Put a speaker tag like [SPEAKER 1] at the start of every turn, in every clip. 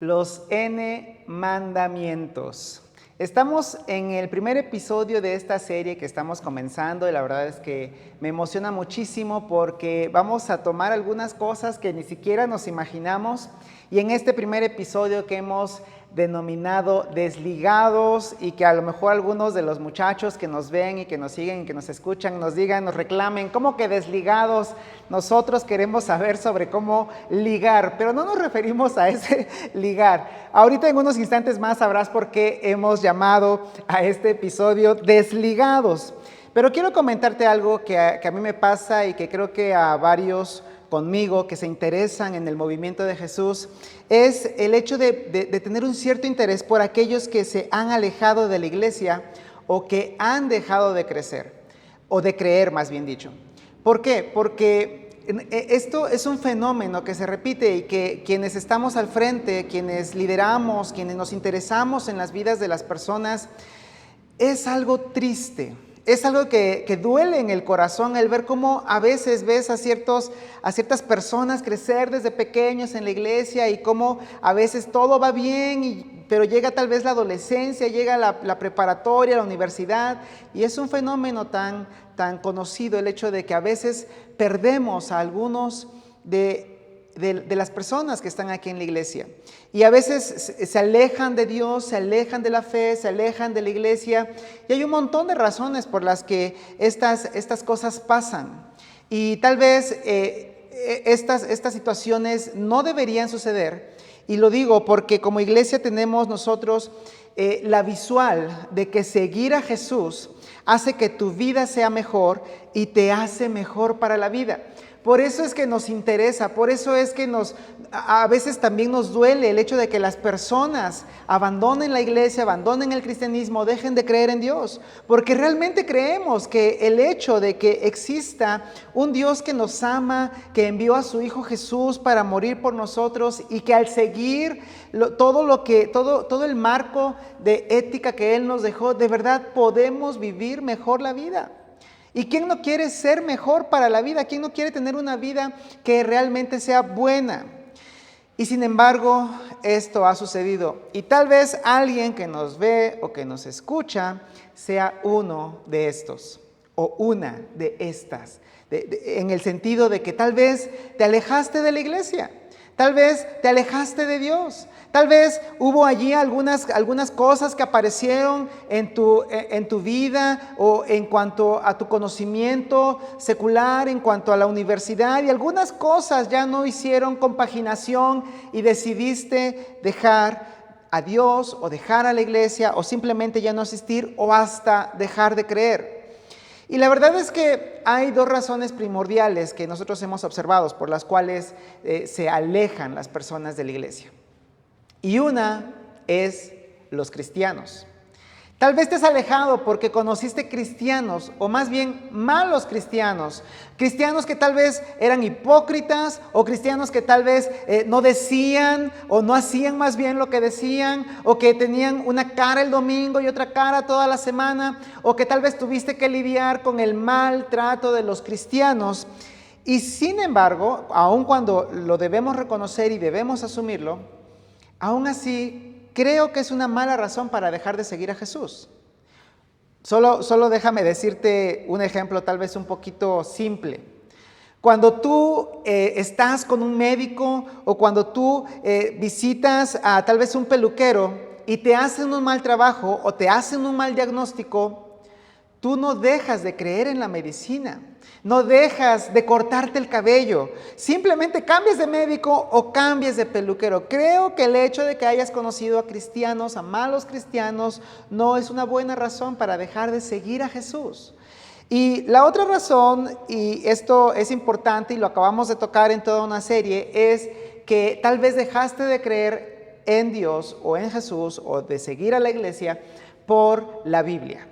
[SPEAKER 1] Los N mandamientos. Estamos en el primer episodio de esta serie que estamos comenzando y la verdad es que me emociona muchísimo porque vamos a tomar algunas cosas que ni siquiera nos imaginamos y en este primer episodio que hemos denominado Desligados y que a lo mejor algunos de los muchachos que nos ven y que nos siguen y que nos escuchan nos digan, nos reclamen, ¿cómo que desligados? Nosotros queremos saber sobre cómo ligar, pero no nos referimos a ese ligar. Ahorita en unos instantes más sabrás por qué hemos llamado a este episodio Desligados. Pero quiero comentarte algo que a mí me pasa y que creo que a varios conmigo que se interesan en el movimiento de Jesús, es el hecho de tener un cierto interés por aquellos que se han alejado de la iglesia o que han dejado de crecer, o de creer más bien dicho. ¿Por qué? Porque esto es un fenómeno que se repite y que quienes estamos al frente, quienes lideramos, quienes nos interesamos en las vidas de las personas, es algo triste. Es algo que duele en el corazón el ver cómo a veces ves a ciertas personas crecer desde pequeños en la iglesia y cómo a veces todo va bien, pero llega tal vez la adolescencia, llega la preparatoria, la universidad, y es un fenómeno tan conocido el hecho de que a veces perdemos a algunos de las personas que están aquí en la iglesia. Y a veces se alejan de Dios, se alejan de la fe, se alejan de la iglesia. Y hay un montón de razones por las que estas cosas pasan. Y tal vez estas situaciones no deberían suceder. Y lo digo porque como iglesia tenemos nosotros la visual de que seguir a Jesús hace que tu vida sea mejor y te hace mejor para la vida. Por eso es que nos interesa, por eso es que a veces también nos duele el hecho de que las personas abandonen la iglesia, abandonen el cristianismo, dejen de creer en Dios. Porque realmente creemos que el hecho de que exista un Dios que nos ama, que envió a su Hijo Jesús para morir por nosotros y que al seguir todo el marco de ética que Él nos dejó, de verdad podemos vivir mejor la vida. ¿Y quién no quiere ser mejor para la vida? ¿Quién no quiere tener una vida que realmente sea buena? Y sin embargo, esto ha sucedido. Y tal vez alguien que nos ve o que nos escucha sea uno de estos o una de estas. En el sentido de que tal vez te alejaste de la iglesia. Tal vez te alejaste de Dios. Tal vez hubo allí algunas cosas que aparecieron en tu vida o en cuanto a tu conocimiento secular, en cuanto a la universidad, y algunas cosas ya no hicieron compaginación y decidiste dejar a Dios o dejar a la iglesia o simplemente ya no asistir o hasta dejar de creer. Y la verdad es que hay dos razones primordiales que nosotros hemos observado por las cuales se alejan las personas de la iglesia. Y una es los cristianos. Tal vez te has alejado porque conociste cristianos, o más bien malos cristianos. Cristianos que tal vez eran hipócritas, o cristianos que tal vez no decían o no hacían más bien lo que decían, o que tenían una cara el domingo y otra cara toda la semana, o que tal vez tuviste que lidiar con el maltrato de los cristianos. Y sin embargo, aun cuando lo debemos reconocer y debemos asumirlo, aún así creo que es una mala razón para dejar de seguir a Jesús. Solo déjame decirte un ejemplo tal vez un poquito simple. Cuando tú estás con un médico o cuando tú visitas a tal vez un peluquero y te hacen un mal trabajo o te hacen un mal diagnóstico, tú no dejas de creer en la medicina, no dejas de cortarte el cabello, simplemente cambias de médico o cambias de peluquero. Creo que el hecho de que hayas conocido a cristianos, a malos cristianos, no es una buena razón para dejar de seguir a Jesús. Y la otra razón, y esto es importante y lo acabamos de tocar en toda una serie, es que tal vez dejaste de creer en Dios o en Jesús o de seguir a la iglesia por la Biblia.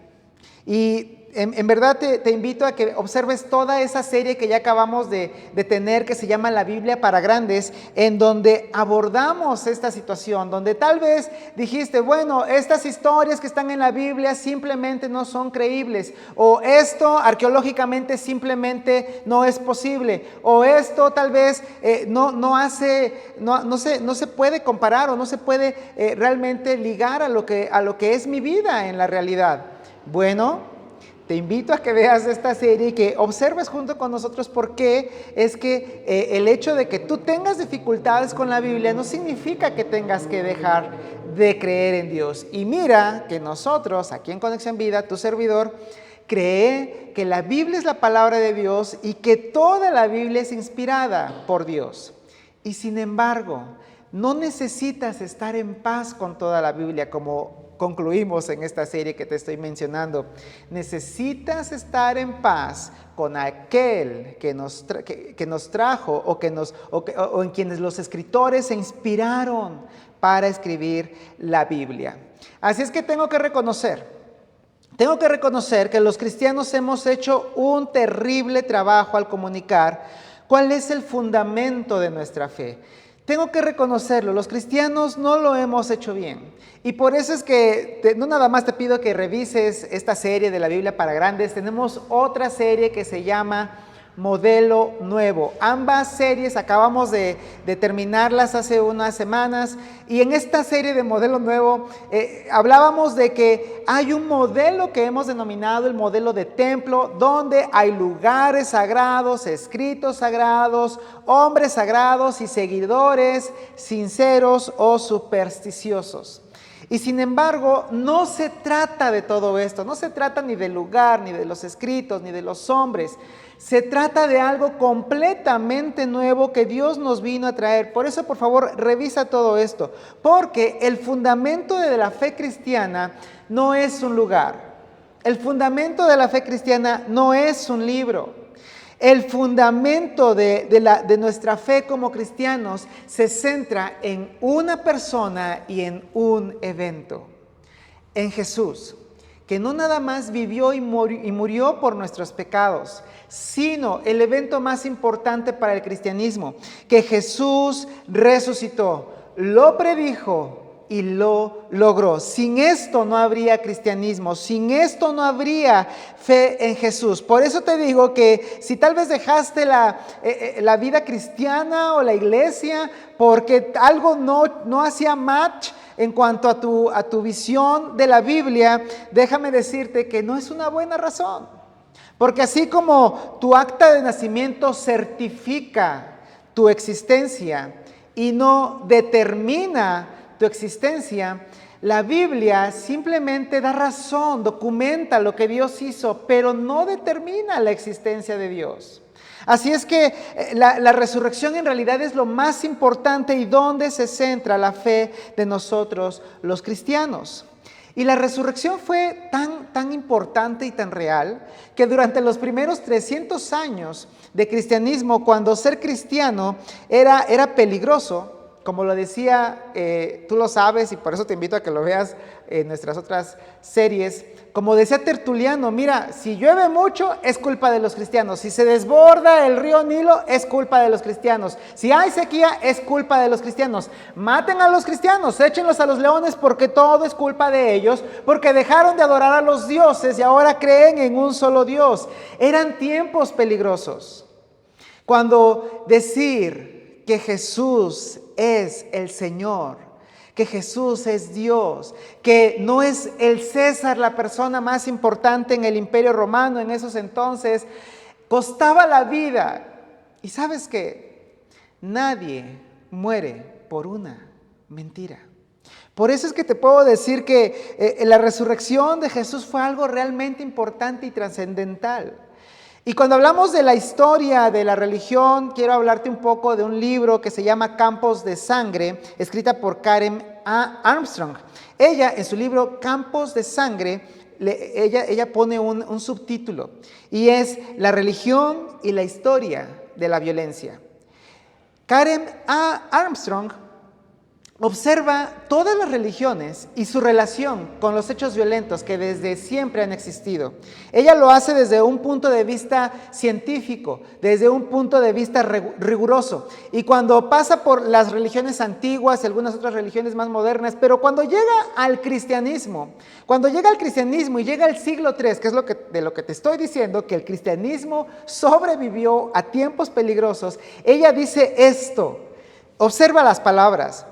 [SPEAKER 1] Y en verdad te invito a que observes toda esa serie que ya acabamos de tener, que se llama La Biblia para Grandes, en donde abordamos esta situación, donde tal vez dijiste, bueno, estas historias que están en la Biblia simplemente no son creíbles, o esto arqueológicamente simplemente no es posible, o esto tal vez no se puede comparar o no se puede realmente ligar a lo que es mi vida en la realidad. Bueno, te invito a que veas esta serie y que observes junto con nosotros por qué es que el hecho de que tú tengas dificultades con la Biblia no significa que tengas que dejar de creer en Dios. Y mira que nosotros, aquí en Conexión Vida, tu servidor, cree que la Biblia es la palabra de Dios y que toda la Biblia es inspirada por Dios. Y sin embargo, no necesitas estar en paz con toda la Biblia, como concluimos en esta serie que te estoy mencionando. Necesitas estar en paz con aquel que nos trajo o en quienes los escritores se inspiraron para escribir la Biblia. Así es que tengo que reconocer que los cristianos hemos hecho un terrible trabajo al comunicar cuál es el fundamento de nuestra fe. Tengo que reconocerlo, los cristianos no lo hemos hecho bien. Y por eso es que no nada más te pido que revises esta serie de la Biblia para Grandes. Tenemos otra serie que se llama Modelo Nuevo. Ambas series acabamos de terminarlas hace unas semanas. Y en esta serie de Modelo Nuevo hablábamos de que hay un modelo que hemos denominado el modelo de templo, donde hay lugares sagrados, escritos sagrados, hombres sagrados y seguidores sinceros o supersticiosos. Y sin embargo, no se trata de todo esto, no se trata ni del lugar, ni de los escritos, ni de los hombres. Se trata de algo completamente nuevo que Dios nos vino a traer. Por eso, por favor, revisa todo esto. Porque el fundamento de la fe cristiana no es un lugar. El fundamento de la fe cristiana no es un libro. El fundamento de nuestra fe como cristianos se centra en una persona y en un evento. En Jesús, que no nada más vivió y murió por nuestros pecados, sino el evento más importante para el cristianismo, que Jesús resucitó, lo predijo y lo logró. Sin esto no habría cristianismo, sin esto no habría fe en Jesús. Por eso te digo que si tal vez dejaste la vida cristiana o la iglesia porque algo no hacía match en cuanto a tu visión de la Biblia, déjame decirte que no es una buena razón. Porque así como tu acta de nacimiento certifica tu existencia y no determina tu existencia, la Biblia simplemente da razón, documenta lo que Dios hizo, pero no determina la existencia de Dios. Así es que la resurrección en realidad es lo más importante y donde se centra la fe de nosotros los cristianos. Y la resurrección fue tan importante y tan real que durante los primeros 300 años de cristianismo, cuando ser cristiano era peligroso, como lo decía, tú lo sabes y por eso te invito a que lo veas en nuestras otras series. Como decía Tertuliano, mira, si llueve mucho es culpa de los cristianos. Si se desborda el río Nilo es culpa de los cristianos. Si hay sequía es culpa de los cristianos. Maten a los cristianos, échenlos a los leones porque todo es culpa de ellos. Porque dejaron de adorar a los dioses y ahora creen en un solo Dios. Eran tiempos peligrosos. Cuando decir que Jesús es el Señor, que Jesús es Dios, que no es el César la persona más importante en el Imperio Romano en esos entonces, costaba la vida. Y ¿sabes qué? Nadie muere por una mentira. Por eso es que te puedo decir que la resurrección de Jesús fue algo realmente importante y trascendental. Y cuando hablamos de la historia de la religión, quiero hablarte un poco de un libro que se llama Campos de Sangre, escrita por Karen Armstrong. Ella, en su libro Campos de Sangre, ella pone un subtítulo y es La religión y la historia de la violencia. Karen Armstrong observa todas las religiones y su relación con los hechos violentos que desde siempre han existido. Ella lo hace desde un punto de vista científico, desde un punto de vista riguroso. Y cuando pasa por las religiones antiguas y algunas otras religiones más modernas, pero cuando llega al cristianismo y llega al siglo III, que es de lo que te estoy diciendo, que el cristianismo sobrevivió a tiempos peligrosos, ella dice esto, observa las palabras.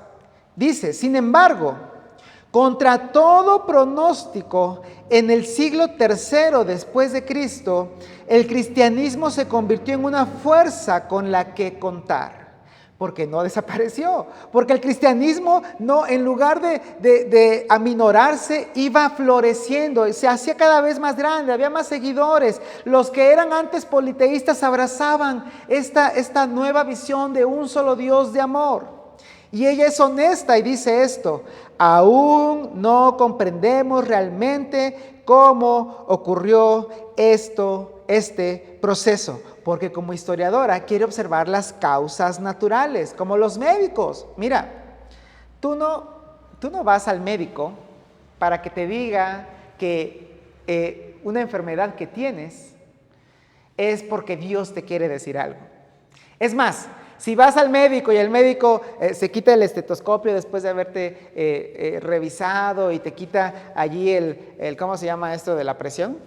[SPEAKER 1] Dice, sin embargo, contra todo pronóstico, en el siglo III después de Cristo, el cristianismo se convirtió en una fuerza con la que contar. Porque no desapareció, porque el cristianismo no, en lugar de aminorarse, iba floreciendo, se hacía cada vez más grande, había más seguidores. Los que eran antes politeístas abrazaban esta nueva visión de un solo Dios de amor. Y ella es honesta y dice esto: aún no comprendemos realmente cómo ocurrió este proceso, porque como historiadora quiere observar las causas naturales, como los médicos. Mira, tú no vas al médico para que te diga que una enfermedad que tienes es porque Dios te quiere decir algo. Es más, si vas al médico y el médico se quita el estetoscopio después de haberte revisado y te quita allí el ¿cómo se llama esto de la presión?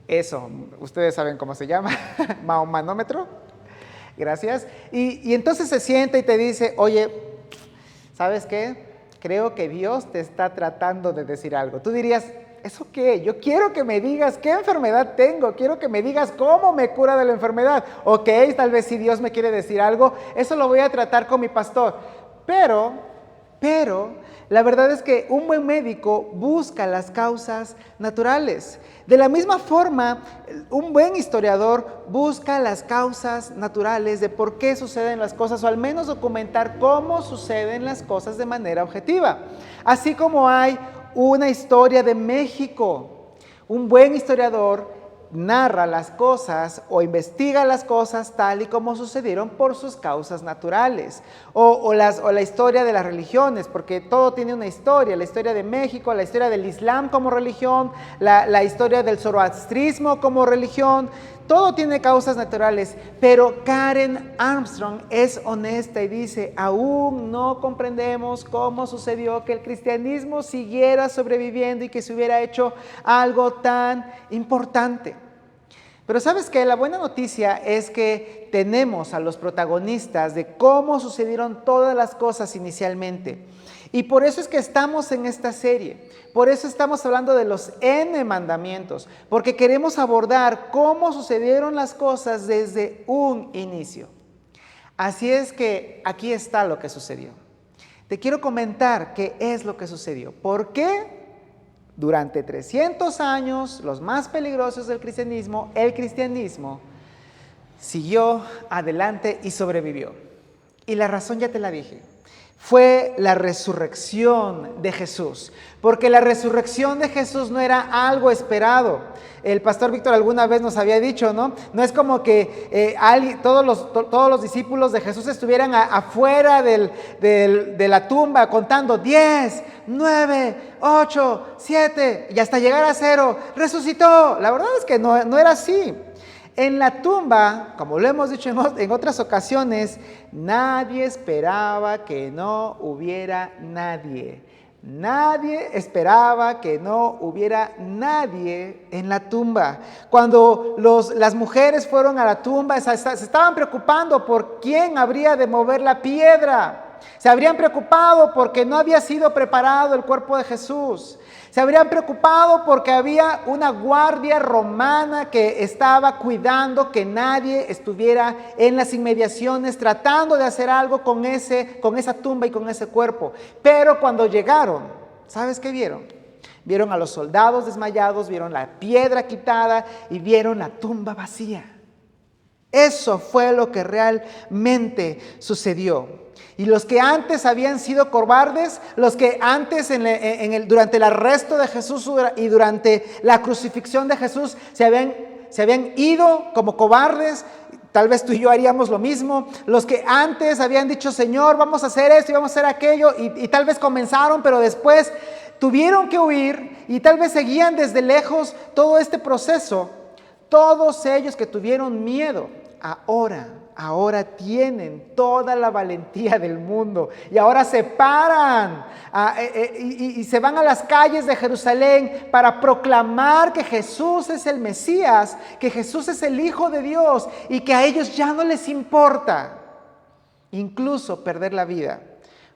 [SPEAKER 1] Eso, ustedes saben cómo se llama, manómetro. Gracias. Y entonces se sienta y te dice, oye, ¿sabes qué? Creo que Dios te está tratando de decir algo. Tú dirías, ¿eso qué? Yo quiero que me digas qué enfermedad tengo, quiero que me digas cómo me cura de la enfermedad. Ok, tal vez si Dios me quiere decir algo, eso lo voy a tratar con mi pastor. Pero, la verdad es que un buen médico busca las causas naturales. De la misma forma, un buen historiador busca las causas naturales de por qué suceden las cosas, o al menos documentar cómo suceden las cosas de manera objetiva. Así como hay una historia de México. Un buen historiador narra las cosas o investiga las cosas tal y como sucedieron por sus causas naturales. O la historia de las religiones, porque todo tiene una historia. La historia de México, la historia del Islam como religión, la historia del zoroastrismo como religión. Todo tiene causas naturales, pero Karen Armstrong es honesta y dice, aún no comprendemos cómo sucedió que el cristianismo siguiera sobreviviendo y que se hubiera hecho algo tan importante. Pero ¿sabes qué? La buena noticia es que tenemos a los protagonistas de cómo sucedieron todas las cosas inicialmente. Y por eso es que estamos en esta serie, por eso estamos hablando de los N mandamientos, porque queremos abordar cómo sucedieron las cosas desde un inicio. Así es que aquí está lo que sucedió. Te quiero comentar qué es lo que sucedió. ¿Por qué? Durante 300 años, los más peligrosos del cristianismo, el cristianismo siguió adelante y sobrevivió. Y la razón ya te la dije. Fue la resurrección de Jesús, porque la resurrección de Jesús no era algo esperado. El pastor Víctor alguna vez nos había dicho, ¿no? No es como que todos los discípulos de Jesús estuvieran afuera de la tumba contando 10, 9, 8, 7 y hasta llegar a 0, resucitó. La verdad es que no era así. En la tumba, como lo hemos dicho en otras ocasiones, nadie esperaba que no hubiera nadie. Nadie esperaba que no hubiera nadie en la tumba. Cuando las mujeres fueron a la tumba, se estaban preocupando por quién habría de mover la piedra. Se habrían preocupado porque no había sido preparado el cuerpo de Jesús. Se habrían preocupado porque había una guardia romana que estaba cuidando que nadie estuviera en las inmediaciones tratando de hacer algo con esa tumba y con ese cuerpo. Pero cuando llegaron, ¿sabes qué vieron? Vieron a los soldados desmayados, vieron la piedra quitada y vieron la tumba vacía. Eso fue lo que realmente sucedió. Y los que antes habían sido cobardes, los que antes durante el arresto de Jesús y durante la crucifixión de Jesús se habían ido como cobardes, Tal vez tú y yo haríamos lo mismo. Los que antes habían dicho, Señor, vamos a hacer esto y vamos a hacer aquello, y tal vez comenzaron, pero después tuvieron que huir y tal vez seguían desde lejos todo este proceso. Todos ellos que tuvieron miedo, ahora tienen toda la valentía del mundo y ahora se paran y se van a las calles de Jerusalén para proclamar que Jesús es el Mesías, que Jesús es el Hijo de Dios y que a ellos ya no les importa incluso perder la vida,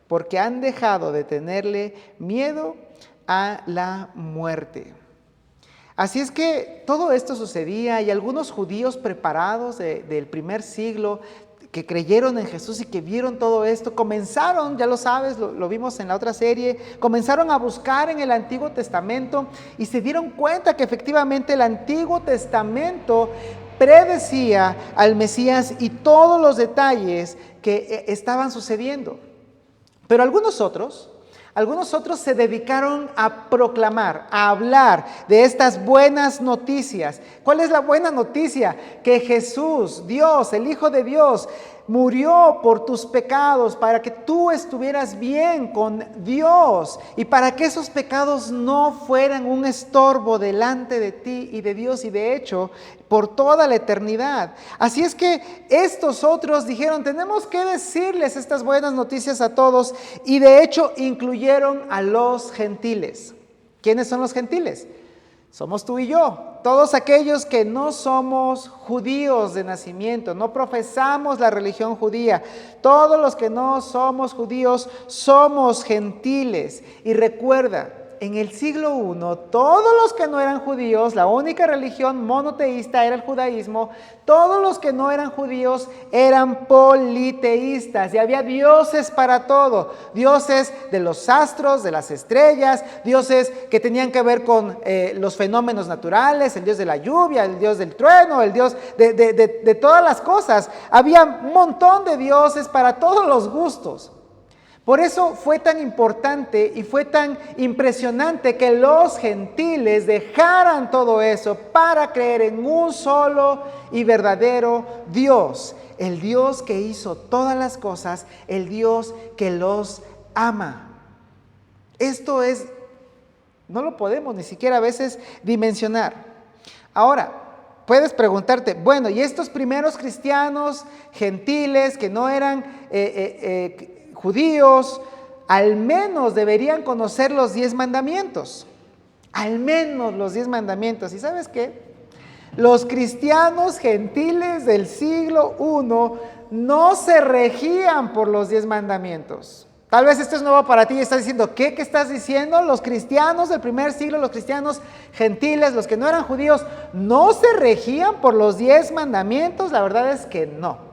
[SPEAKER 1] porque han dejado de tenerle miedo a la muerte. Así es que todo esto sucedía y algunos judíos preparados del primer siglo que creyeron en Jesús y que vieron todo esto, comenzaron, ya lo sabes, lo vimos en la otra serie, comenzaron a buscar en el Antiguo Testamento y se dieron cuenta que efectivamente el Antiguo Testamento predecía al Mesías y todos los detalles que estaban sucediendo. Pero algunos otros se dedicaron a proclamar, a hablar de estas buenas noticias. ¿Cuál es la buena noticia? Que Jesús, Dios, el Hijo de Dios, murió por tus pecados para que tú estuvieras bien con Dios y para que esos pecados no fueran un estorbo delante de ti y de Dios y de hecho por toda la eternidad. Así es que estos otros dijeron, tenemos que decirles estas buenas noticias a todos y de hecho incluyeron a los gentiles. ¿Quiénes son los gentiles? Somos tú y yo, todos aquellos que no somos judíos de nacimiento, no profesamos la religión judía. Todos los que no somos judíos somos gentiles. Y recuerda, en el siglo I, todos los que no eran judíos, la única religión monoteísta era el judaísmo, todos los que no eran judíos eran politeístas y había dioses para todo, dioses de los astros, de las estrellas, dioses que tenían que ver con los fenómenos naturales, el dios de la lluvia, el dios del trueno, el dios de todas las cosas. Había un montón de dioses para todos los gustos. Por eso fue tan importante y fue tan impresionante que los gentiles dejaran todo eso para creer en un solo y verdadero Dios. El Dios que hizo todas las cosas, el Dios que los ama. Esto no lo podemos ni siquiera a veces dimensionar. Ahora, puedes preguntarte, bueno, ¿y estos primeros cristianos gentiles que no eran judíos, al menos deberían conocer los 10 mandamientos? Al menos los 10 mandamientos. ¿Y sabes qué? Los cristianos gentiles del siglo I no se regían por los 10 mandamientos. Tal vez esto es nuevo para ti y estás diciendo, ¿qué estás diciendo? Los cristianos del primer siglo, los cristianos gentiles, los que no eran judíos, ¿no se regían por los 10 mandamientos? La verdad es que no.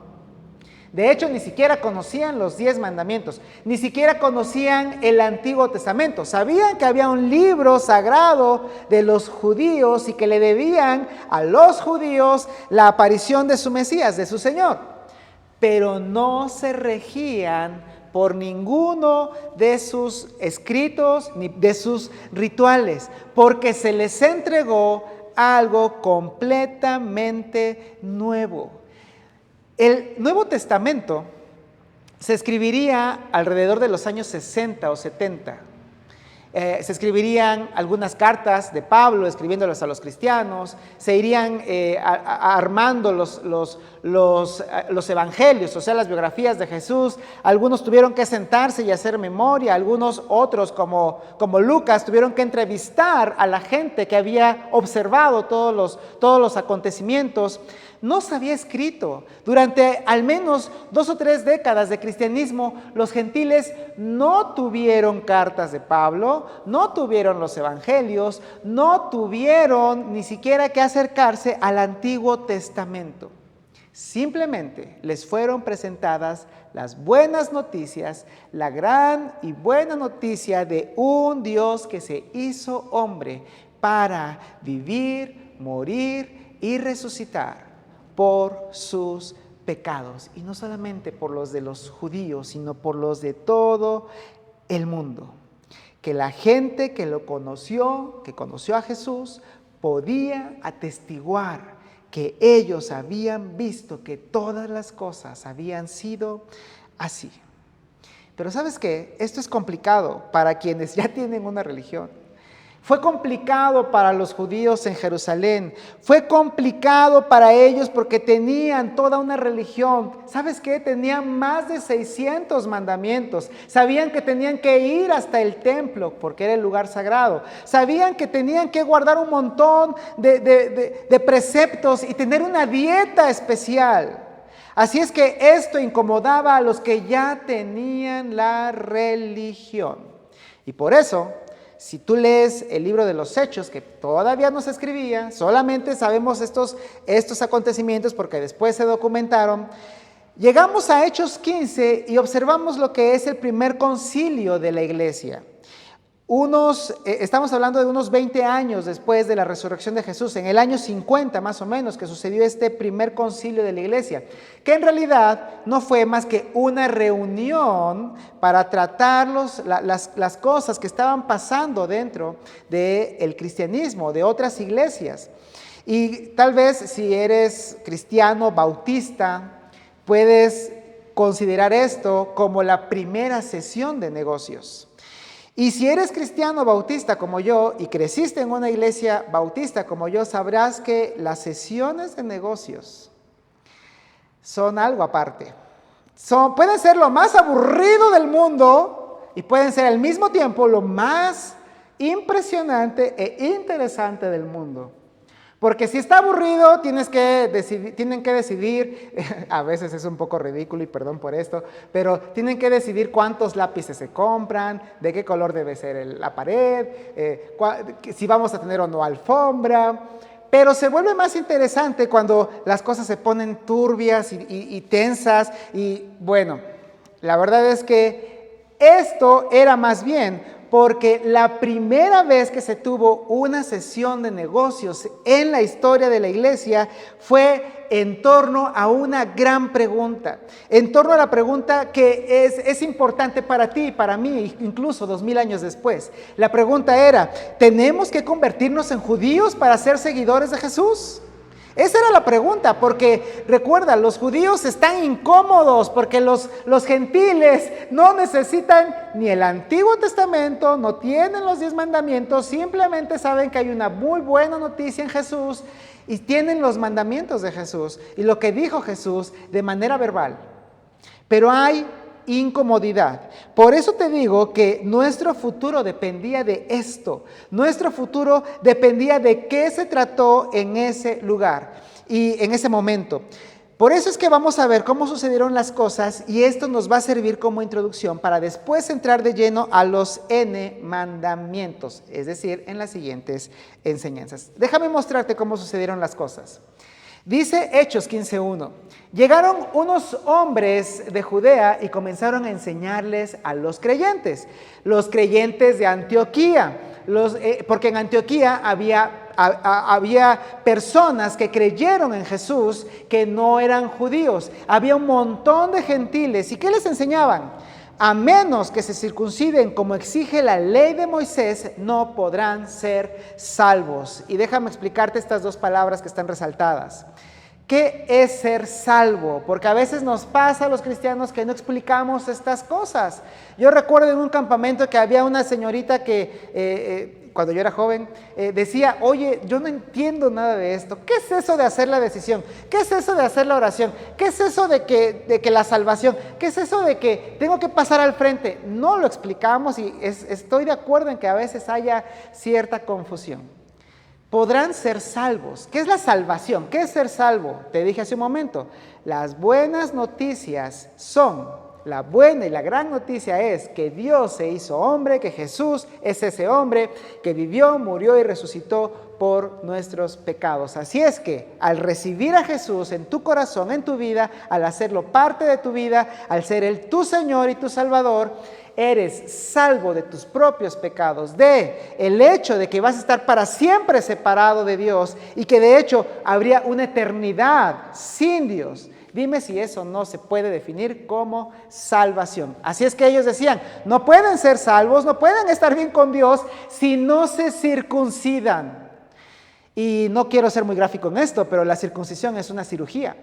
[SPEAKER 1] De hecho, ni siquiera conocían los 10 mandamientos, ni siquiera conocían el Antiguo Testamento. Sabían que había un libro sagrado de los judíos y que le debían a los judíos la aparición de su Mesías, de su Señor. Pero no se regían por ninguno de sus escritos ni de sus rituales, porque se les entregó algo completamente nuevo. El Nuevo Testamento se escribiría alrededor de los años 60 o 70. Se escribirían algunas cartas de Pablo escribiéndolas a los cristianos, se irían armando los evangelios, o sea, las biografías de Jesús. Algunos tuvieron que sentarse y hacer memoria, algunos otros como Lucas tuvieron que entrevistar a la gente que había observado todos los acontecimientos. No se había escrito. Durante al menos 2 o 3 décadas de cristianismo, los gentiles no tuvieron cartas de Pablo, no tuvieron los evangelios, no tuvieron ni siquiera que acercarse al Antiguo Testamento. Simplemente les fueron presentadas las buenas noticias, la gran y buena noticia de un Dios que se hizo hombre para vivir, morir y resucitar por sus pecados, y no solamente por los de los judíos, sino por los de todo el mundo. Que la gente que lo conoció, que conoció a Jesús, podía atestiguar que ellos habían visto que todas las cosas habían sido así. Pero ¿sabes qué? Esto es complicado para quienes ya tienen una religión. Fue complicado para los judíos en Jerusalén. Fue complicado para ellos porque tenían toda una religión. ¿Sabes qué? Tenían más de 600 mandamientos. Sabían que tenían que ir hasta el templo porque era el lugar sagrado. Sabían que tenían que guardar un montón de preceptos y tener una dieta especial. Así es que esto incomodaba a los que ya tenían la religión. Y por eso, si tú lees el libro de los Hechos, que todavía no se escribía, solamente sabemos estos acontecimientos porque después se documentaron, llegamos a Hechos 15 y observamos lo que es el primer concilio de la iglesia. Estamos hablando de unos 20 años después de la resurrección de Jesús, en el año 50 más o menos, que sucedió este primer concilio de la iglesia, que en realidad no fue más que una reunión para tratar las cosas que estaban pasando dentro del cristianismo, de otras iglesias. Y tal vez si eres cristiano bautista, puedes considerar esto como la primera sesión de negocios. Y si eres cristiano bautista como yo y creciste en una iglesia bautista como yo, sabrás que las sesiones de negocios son algo aparte. Pueden ser lo más aburrido del mundo y pueden ser al mismo tiempo lo más impresionante e interesante del mundo. Porque si está aburrido, tienen que decidir, a veces es un poco ridículo y perdón por esto, pero tienen que decidir cuántos lápices se compran, de qué color debe ser la pared, si vamos a tener o no alfombra. Pero se vuelve más interesante cuando las cosas se ponen turbias y tensas. Y bueno, la verdad es que esto era más bien porque la primera vez que se tuvo una sesión de negocios en la historia de la iglesia fue en torno a una gran pregunta, en torno a la pregunta que es importante para ti y para mí, incluso 2000 años después. La pregunta era, ¿tenemos que convertirnos en judíos para ser seguidores de Jesús? Esa era la pregunta, porque recuerda, los judíos están incómodos porque los gentiles no necesitan ni el Antiguo Testamento, no tienen los 10 mandamientos, simplemente saben que hay una muy buena noticia en Jesús y tienen los mandamientos de Jesús y lo que dijo Jesús de manera verbal. Pero hay incomodidad. Por eso te digo que nuestro futuro dependía de esto. Nuestro futuro dependía de qué se trató en ese lugar y en ese momento. Por eso es que vamos a ver cómo sucedieron las cosas y esto nos va a servir como introducción para después entrar de lleno a los N mandamientos, es decir, en las siguientes enseñanzas. Déjame mostrarte cómo sucedieron las cosas. Dice Hechos 15:1, llegaron unos hombres de Judea y comenzaron a enseñarles a los creyentes de Antioquía, porque en Antioquía había personas que creyeron en Jesús que no eran judíos, había un montón de gentiles. ¿Y qué les enseñaban? A menos que se circunciden como exige la ley de Moisés, no podrán ser salvos. Y déjame explicarte estas dos palabras que están resaltadas. ¿Qué es ser salvo? Porque a veces nos pasa a los cristianos que no explicamos estas cosas. Yo recuerdo en un campamento que había una señorita que cuando yo era joven, decía, oye, yo no entiendo nada de esto. ¿Qué es eso de hacer la decisión? ¿Qué es eso de hacer la oración? ¿Qué es eso de que la salvación? ¿Qué es eso de que tengo que pasar al frente? No lo explicamos y estoy de acuerdo en que a veces haya cierta confusión. Podrán ser salvos. ¿Qué es la salvación? ¿Qué es ser salvo? Te dije hace un momento, las buenas noticias son... La buena y la gran noticia es que Dios se hizo hombre, que Jesús es ese hombre que vivió, murió y resucitó por nuestros pecados. Así es que al recibir a Jesús en tu corazón, en tu vida, al hacerlo parte de tu vida, al ser Él tu Señor y tu Salvador, eres salvo de tus propios pecados, de el hecho de que vas a estar para siempre separado de Dios y que de hecho habría una eternidad sin Dios. Dime si eso no se puede definir como salvación. Así es que ellos decían, no pueden ser salvos, no pueden estar bien con Dios si no se circuncidan. Y no quiero ser muy gráfico en esto, pero la circuncisión es una cirugía.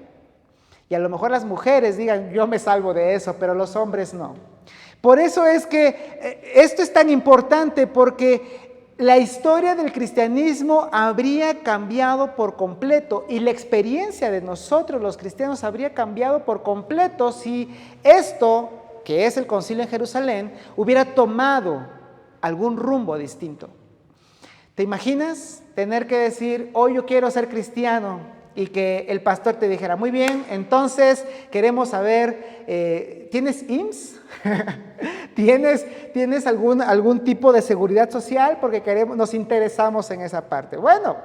[SPEAKER 1] Y a lo mejor las mujeres digan, yo me salvo de eso, pero los hombres no. Por eso es que esto es tan importante, porque la historia del cristianismo habría cambiado por completo y la experiencia de nosotros los cristianos habría cambiado por completo si esto, que es el concilio en Jerusalén, hubiera tomado algún rumbo distinto. ¿Te imaginas tener que decir, hoy yo quiero ser cristiano? Y que el pastor te dijera, muy bien, entonces queremos saber, ¿tienes IMSS? ¿Tienes algún tipo de seguridad social? Porque nos interesamos en esa parte. Bueno,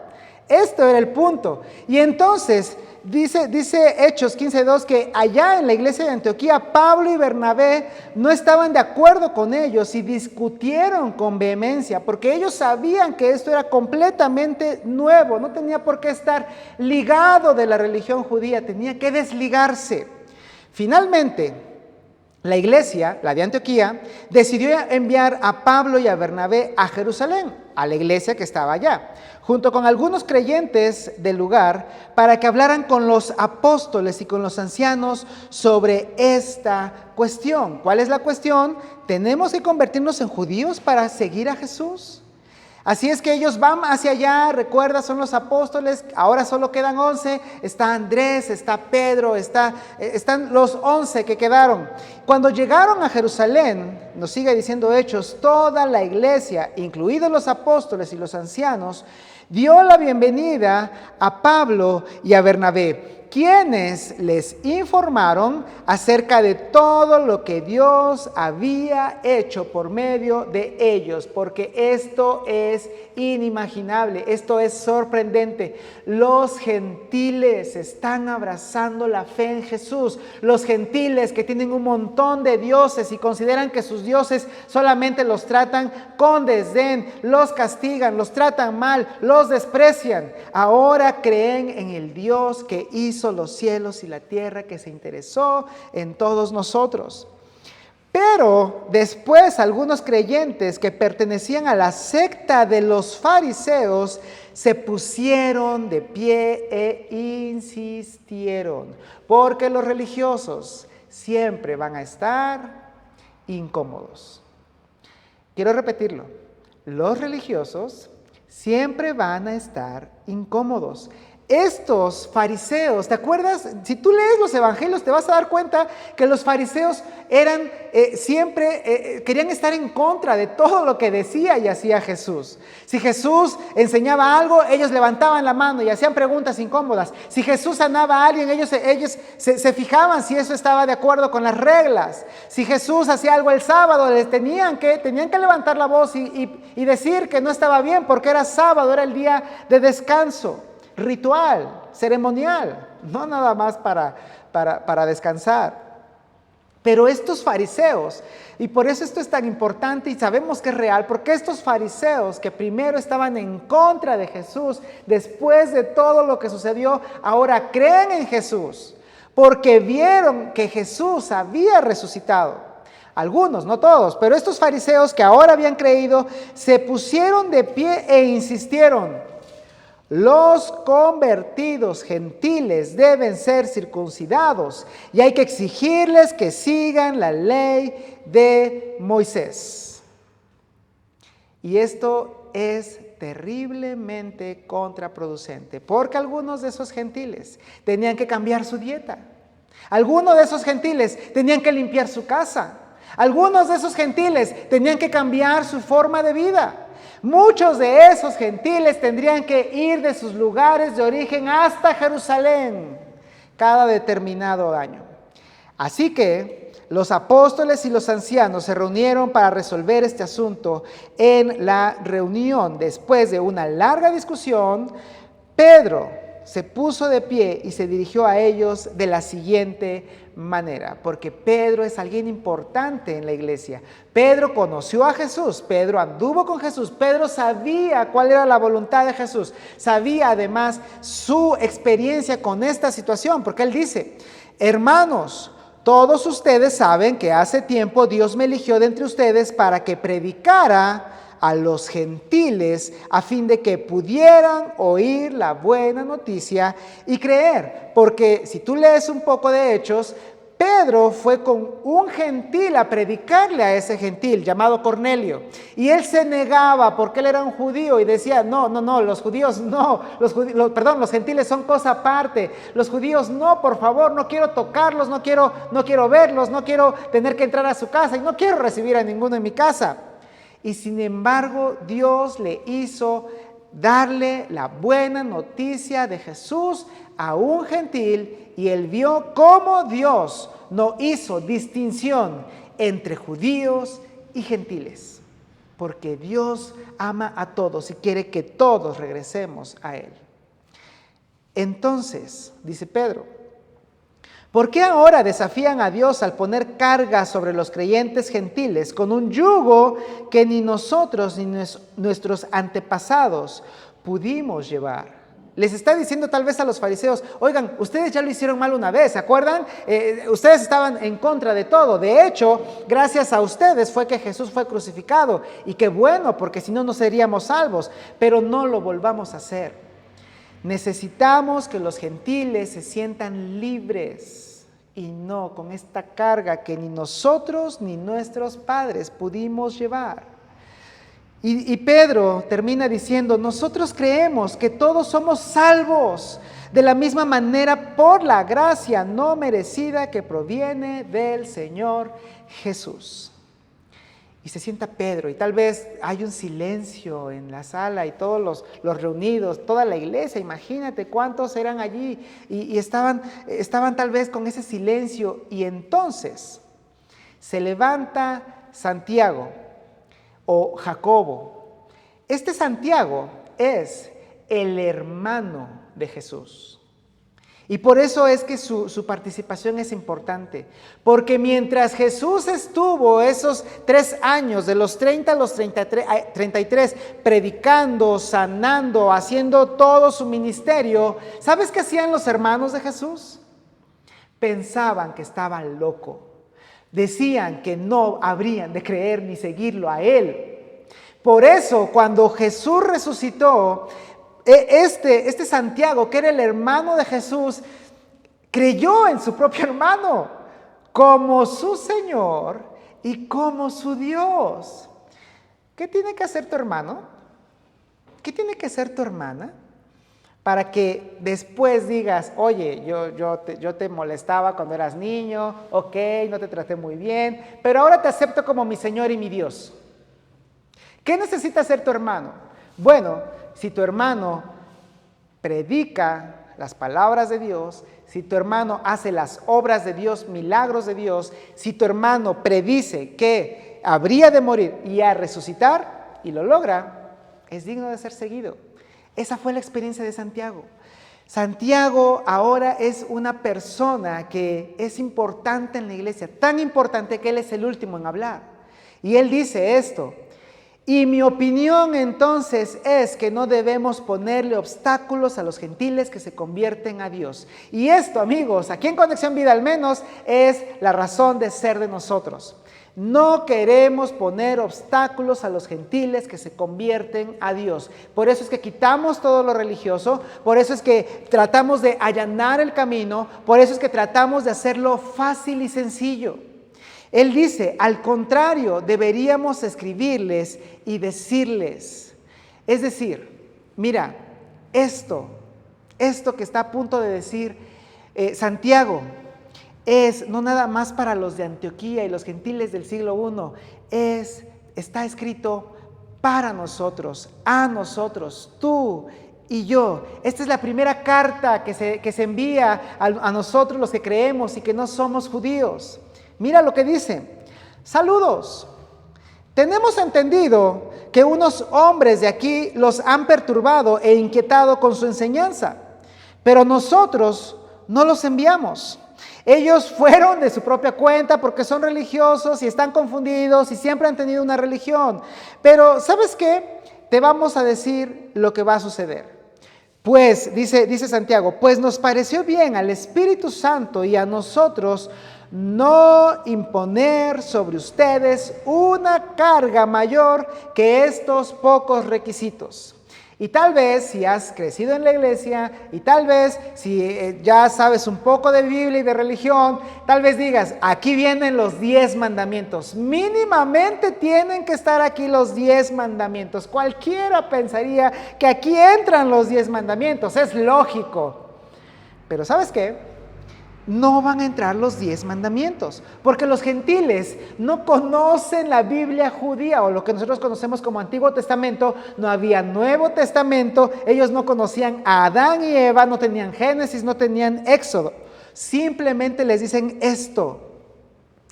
[SPEAKER 1] esto era el punto. Y entonces, dice Hechos 15:2 que allá en la iglesia de Antioquía, Pablo y Bernabé no estaban de acuerdo con ellos y discutieron con vehemencia, porque ellos sabían que esto era completamente nuevo, no tenía por qué estar ligado de la religión judía, tenía que desligarse. Finalmente, la iglesia, la de Antioquía, decidió enviar a Pablo y a Bernabé a Jerusalén, a la iglesia que estaba allá, junto con algunos creyentes del lugar, para que hablaran con los apóstoles y con los ancianos sobre esta cuestión. ¿Cuál es la cuestión? ¿Tenemos que convertirnos en judíos para seguir a Jesús? Así es que ellos van hacia allá, recuerda, son los apóstoles, ahora solo quedan 11, está Andrés, está Pedro, están los 11 que quedaron. Cuando llegaron a Jerusalén, nos sigue diciendo Hechos, toda la iglesia, incluidos los apóstoles y los ancianos, dio la bienvenida a Pablo y a Bernabé, quienes les informaron acerca de todo lo que Dios había hecho por medio de ellos, porque esto es inimaginable, esto es sorprendente. Los gentiles están abrazando la fe en Jesús, los gentiles que tienen un montón de dioses y consideran que sus dioses solamente los tratan con desdén, los castigan, los tratan mal, los desprecian. Ahora creen en el Dios que hizo los cielos y la tierra, que se interesó en todos nosotros. Pero después algunos creyentes que pertenecían a la secta de los fariseos se pusieron de pie e insistieron, porque los religiosos siempre van a estar incómodos. Quiero repetirlo, los religiosos siempre van a estar incómodos. Estos fariseos, ¿te acuerdas? Si tú lees los evangelios te vas a dar cuenta que los fariseos eran siempre, querían estar en contra de todo lo que decía y hacía Jesús. Si Jesús enseñaba algo, ellos levantaban la mano y hacían preguntas incómodas. Si Jesús sanaba a alguien, ellos se fijaban si eso estaba de acuerdo con las reglas. Si Jesús hacía algo el sábado, les tenían que levantar la voz y decir que no estaba bien porque era sábado, era el día de descanso. Ritual, ceremonial, no nada más para descansar. Pero estos fariseos, y por eso esto es tan importante y sabemos que es real, porque estos fariseos que primero estaban en contra de Jesús, después de todo lo que sucedió, ahora creen en Jesús, porque vieron que Jesús había resucitado. Algunos, no todos, pero estos fariseos que ahora habían creído, se pusieron de pie e insistieron: los convertidos gentiles deben ser circuncidados y hay que exigirles que sigan la ley de Moisés. Y esto es terriblemente contraproducente, porque algunos de esos gentiles tenían que cambiar su dieta. Algunos de esos gentiles tenían que limpiar su casa. Algunos de esos gentiles tenían que cambiar su forma de vida. Muchos de esos gentiles tendrían que ir de sus lugares de origen hasta Jerusalén cada determinado año. Así que los apóstoles y los ancianos se reunieron para resolver este asunto en la reunión. Después de una larga discusión, Pedro se puso de pie y se dirigió a ellos de la siguiente manera, porque Pedro es alguien importante en la iglesia. Pedro conoció a Jesús, Pedro anduvo con Jesús, Pedro sabía cuál era la voluntad de Jesús, sabía además su experiencia con esta situación, porque él dice: hermanos, todos ustedes saben que hace tiempo Dios me eligió de entre ustedes para que predicara a los gentiles a fin de que pudieran oír la buena noticia y creer. Porque si tú lees un poco de Hechos, Pedro fue con un gentil a predicarle a ese gentil llamado Cornelio. Y él se negaba porque él era un judío y decía, no, los judíos no, los gentiles son cosa aparte. Los judíos no, por favor, no quiero tocarlos, no quiero verlos, no quiero tener que entrar a su casa y no quiero recibir a ninguno en mi casa. Y sin embargo, Dios le hizo darle la buena noticia de Jesús a un gentil, y él vio cómo Dios no hizo distinción entre judíos y gentiles, porque Dios ama a todos y quiere que todos regresemos a Él. Entonces, dice Pedro, ¿por qué ahora desafían a Dios al poner carga sobre los creyentes gentiles con un yugo que ni nosotros ni nuestros antepasados pudimos llevar? Les está diciendo tal vez a los fariseos, oigan, ustedes ya lo hicieron mal una vez, ¿se acuerdan? Ustedes estaban en contra de todo. De hecho, gracias a ustedes fue que Jesús fue crucificado. Y qué bueno, porque si no, no seríamos salvos. Pero no lo volvamos a hacer. Necesitamos que los gentiles se sientan libres y no con esta carga que ni nosotros ni nuestros padres pudimos llevar. Y Pedro termina diciendo, nosotros creemos que todos somos salvos de la misma manera por la gracia no merecida que proviene del Señor Jesús. Y se sienta Pedro y tal vez hay un silencio en la sala y todos los reunidos, toda la iglesia, imagínate cuántos eran allí y estaban tal vez con ese silencio. Y entonces se levanta Santiago o Jacobo. Este Santiago es el hermano de Jesús. Y por eso es que su participación es importante. Porque mientras Jesús estuvo esos 3 años, de los 30 a los 33, predicando, sanando, haciendo todo su ministerio, ¿sabes qué hacían los hermanos de Jesús? Pensaban que estaba loco. Decían que no habrían de creer ni seguirlo a él. Por eso, cuando Jesús resucitó, este Santiago, que era el hermano de Jesús, creyó en su propio hermano como su Señor y como su Dios. ¿Qué tiene que hacer tu hermano? ¿Qué tiene que hacer tu hermana? Para que después digas, oye, yo te molestaba cuando eras niño, ok, no te traté muy bien, pero ahora te acepto como mi Señor y mi Dios. ¿Qué necesita hacer tu hermano? Bueno, si tu hermano predica las palabras de Dios, si tu hermano hace las obras de Dios, milagros de Dios, si tu hermano predice que habría de morir y a resucitar y lo logra, es digno de ser seguido. Esa fue la experiencia de Santiago. Santiago ahora es una persona que es importante en la iglesia, tan importante que él es el último en hablar. Y él dice esto, y mi opinión entonces es que no debemos ponerle obstáculos a los gentiles que se convierten a Dios. Y esto, amigos, aquí en Conexión Vida al menos, es la razón de ser de nosotros. No queremos poner obstáculos a los gentiles que se convierten a Dios. Por eso es que quitamos todo lo religioso, por eso es que tratamos de allanar el camino, por eso es que tratamos de hacerlo fácil y sencillo. Él dice, al contrario, deberíamos escribirles y decirles. Es decir, mira, esto que está a punto de decir Santiago, no nada más para los de Antioquía y los gentiles del siglo I, está escrito para nosotros, a nosotros, tú y yo. Esta es la primera carta que se envía a nosotros los que creemos y que no somos judíos. Mira lo que dice, saludos. Tenemos entendido que unos hombres de aquí los han perturbado e inquietado con su enseñanza, pero nosotros no los enviamos. Ellos fueron de su propia cuenta porque son religiosos y están confundidos y siempre han tenido una religión. Pero ¿sabes qué? Te vamos a decir lo que va a suceder. Pues, dice Santiago, pues nos pareció bien al Espíritu Santo y a nosotros no imponer sobre ustedes una carga mayor que estos pocos requisitos. Y tal vez si has crecido en la iglesia y tal vez si ya sabes un poco de Biblia y de religión, tal vez digas, aquí vienen los 10 mandamientos. Mínimamente tienen que estar aquí los 10 mandamientos. Cualquiera pensaría que aquí entran los 10 mandamientos, es lógico. Pero ¿sabes qué? No van a entrar los 10 mandamientos, porque los gentiles no conocen la Biblia judía o lo que nosotros conocemos como Antiguo Testamento. No había Nuevo Testamento, ellos no conocían a Adán y Eva, no tenían Génesis, no tenían Éxodo. Simplemente les dicen esto.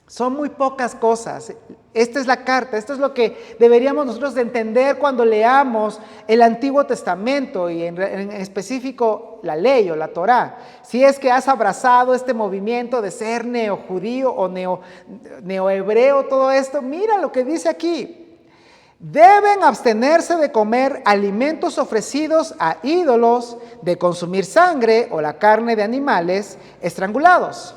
[SPEAKER 1] Son muy pocas cosas. Esta es la carta, esto es lo que deberíamos nosotros de entender cuando leamos el Antiguo Testamento y en específico la ley o la Torá. Si es que has abrazado este movimiento de ser neojudío o neohebreo, todo esto, mira lo que dice aquí. Deben abstenerse de comer alimentos ofrecidos a ídolos, de consumir sangre o la carne de animales estrangulados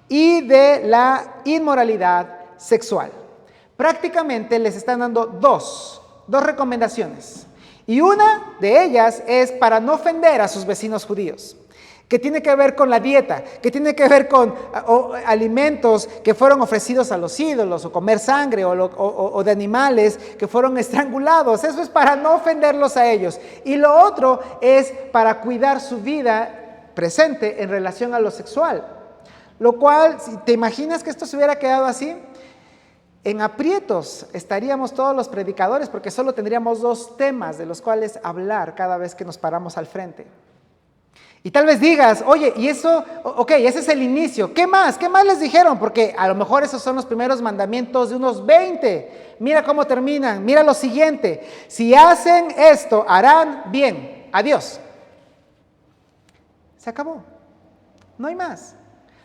[SPEAKER 1] y de la inmoralidad sexual. Prácticamente les están dando dos recomendaciones. Y una de ellas es para no ofender a sus vecinos judíos, que tiene que ver con la dieta, que tiene que ver con alimentos que fueron ofrecidos a los ídolos, o comer sangre, o de animales que fueron estrangulados. Eso es para no ofenderlos a ellos. Y lo otro es para cuidar su vida presente en relación a lo sexual. Lo cual, si te imaginas que esto se hubiera quedado así, en aprietos estaríamos todos los predicadores, porque solo tendríamos 2 temas de los cuales hablar cada vez que nos paramos al frente. Y tal vez digas, oye, y eso, ok, ese es el inicio. ¿Qué más? ¿Qué más les dijeron? Porque a lo mejor esos son los primeros mandamientos de unos 20. Mira cómo terminan, mira lo siguiente. Si hacen esto, harán bien. Adiós. Se acabó. No hay más.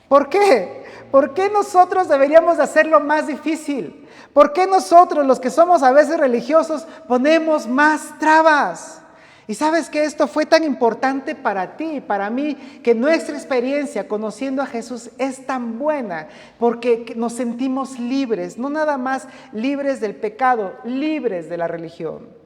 [SPEAKER 1] ¿Por qué? ¿Por qué nosotros deberíamos de hacerlo más difícil? ¿Por qué nosotros, los que somos a veces religiosos, ponemos más trabas? Y sabes que esto fue tan importante para ti y para mí, que nuestra experiencia conociendo a Jesús es tan buena, porque nos sentimos libres, no nada más libres del pecado, libres de la religión.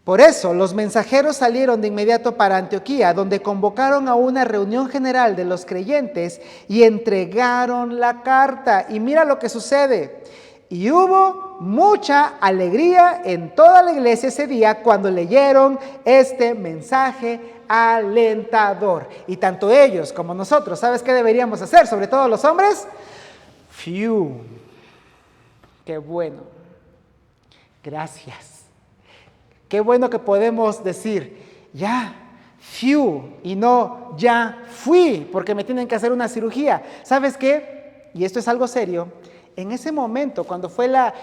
[SPEAKER 1] Por eso los mensajeros salieron de inmediato para Antioquía, donde convocaron a una reunión general de los creyentes y entregaron la carta. Y mira lo que sucede. Y hubo mucha alegría en toda la iglesia ese día cuando leyeron este mensaje alentador. Y tanto ellos como nosotros, ¿sabes qué deberíamos hacer? Sobre todo los hombres. ¡Fiu! ¡Qué bueno! Gracias. Qué bueno que podemos decir, ya, fiu, y no, ya fui, porque me tienen que hacer una cirugía. ¿Sabes qué? Y esto es algo serio. En ese momento, cuando fue la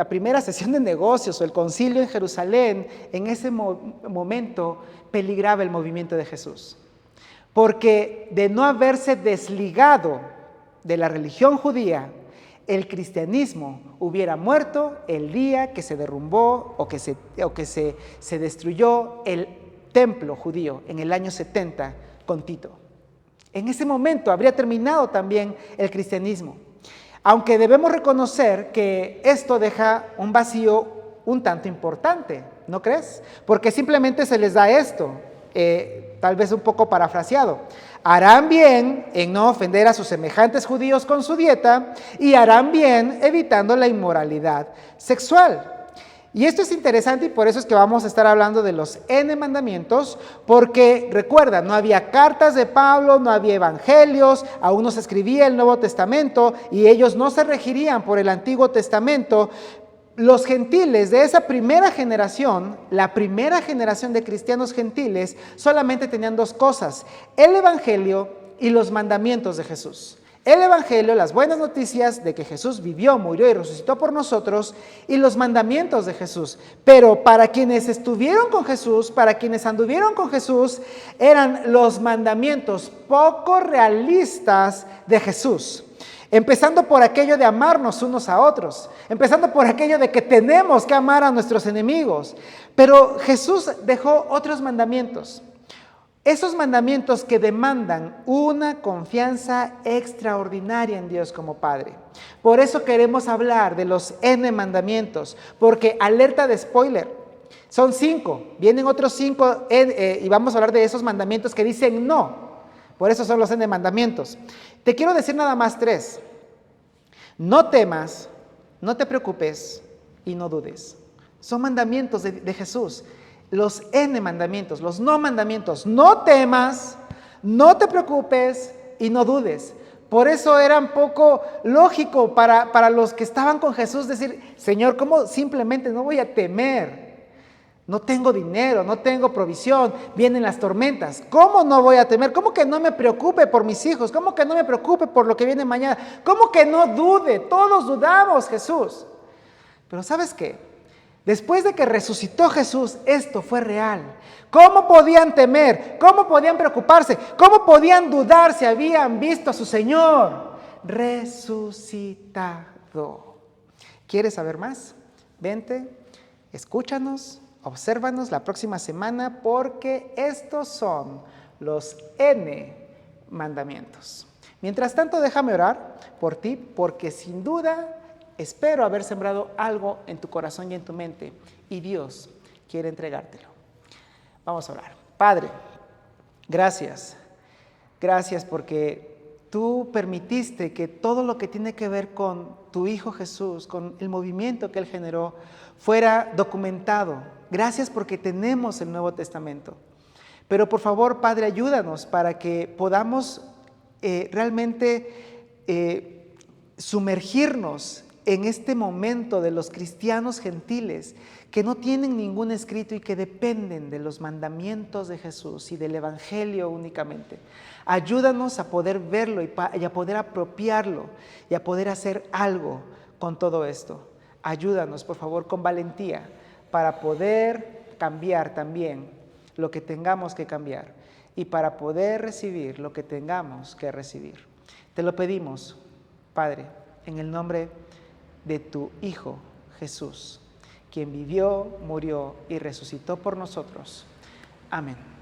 [SPEAKER 1] primera sesión de negocios o el concilio en Jerusalén, en ese momento peligraba el movimiento de Jesús. Porque de no haberse desligado de la religión judía, el cristianismo hubiera muerto el día que se derrumbó o que se destruyó el templo judío en el año 70 con Tito. En ese momento habría terminado también el cristianismo. Aunque debemos reconocer que esto deja un vacío un tanto importante, ¿no crees? Porque simplemente se les da esto, tal vez un poco parafraseado. Harán bien en no ofender a sus semejantes judíos con su dieta y harán bien evitando la inmoralidad sexual. Y esto es interesante y por eso es que vamos a estar hablando de los N mandamientos, porque recuerda, no había cartas de Pablo, no había evangelios, aún no se escribía el Nuevo Testamento y ellos no se regirían por el Antiguo Testamento. Los gentiles de esa primera generación, la primera generación de cristianos gentiles, solamente tenían 2 cosas: el evangelio y los mandamientos de Jesús. El evangelio, las buenas noticias de que Jesús vivió, murió y resucitó por nosotros, y los mandamientos de Jesús. Pero para quienes estuvieron con Jesús, para quienes anduvieron con Jesús, eran los mandamientos poco realistas de Jesús. Empezando por aquello de amarnos unos a otros, empezando por aquello de que tenemos que amar a nuestros enemigos. Pero Jesús dejó otros mandamientos. Esos mandamientos que demandan una confianza extraordinaria en Dios como Padre. Por eso queremos hablar de los N mandamientos, porque alerta de spoiler, son 5, vienen otros 5 y vamos a hablar de esos mandamientos que dicen no. Por eso son los N mandamientos. Te quiero decir nada más 3. No temas, no te preocupes y no dudes. Son mandamientos de Jesús. Los N mandamientos, los no mandamientos. No temas, no te preocupes y no dudes. Por eso era un poco lógico para los que estaban con Jesús decir, Señor, ¿cómo simplemente no voy a temer? No tengo dinero, no tengo provisión, vienen las tormentas. ¿Cómo no voy a temer? ¿Cómo que no me preocupe por mis hijos? ¿Cómo que no me preocupe por lo que viene mañana? ¿Cómo que no dude? Todos dudamos, Jesús. Pero ¿sabes qué? Después de que resucitó Jesús, esto fue real. ¿Cómo podían temer? ¿Cómo podían preocuparse? ¿Cómo podían dudar si habían visto a su Señor resucitado? ¿Quieres saber más? Vente, escúchanos. Obsérvanos la próxima semana porque estos son los N mandamientos. Mientras tanto, déjame orar por ti porque sin duda espero haber sembrado algo en tu corazón y en tu mente y Dios quiere entregártelo. Vamos a orar. Padre, gracias. Gracias porque tú permitiste que todo lo que tiene que ver con tu Hijo Jesús, con el movimiento que Él generó, fuera documentado. Gracias porque tenemos el Nuevo Testamento. Pero por favor, Padre, ayúdanos para que podamos realmente sumergirnos en este momento de los cristianos gentiles que no tienen ningún escrito y que dependen de los mandamientos de Jesús y del Evangelio únicamente. Ayúdanos a poder verlo y a poder apropiarlo y a poder hacer algo con todo esto. Ayúdanos, por favor, con valentía para poder cambiar también lo que tengamos que cambiar y para poder recibir lo que tengamos que recibir. Te lo pedimos, Padre, en el nombre de tu Hijo Jesús, quien vivió, murió y resucitó por nosotros. Amén.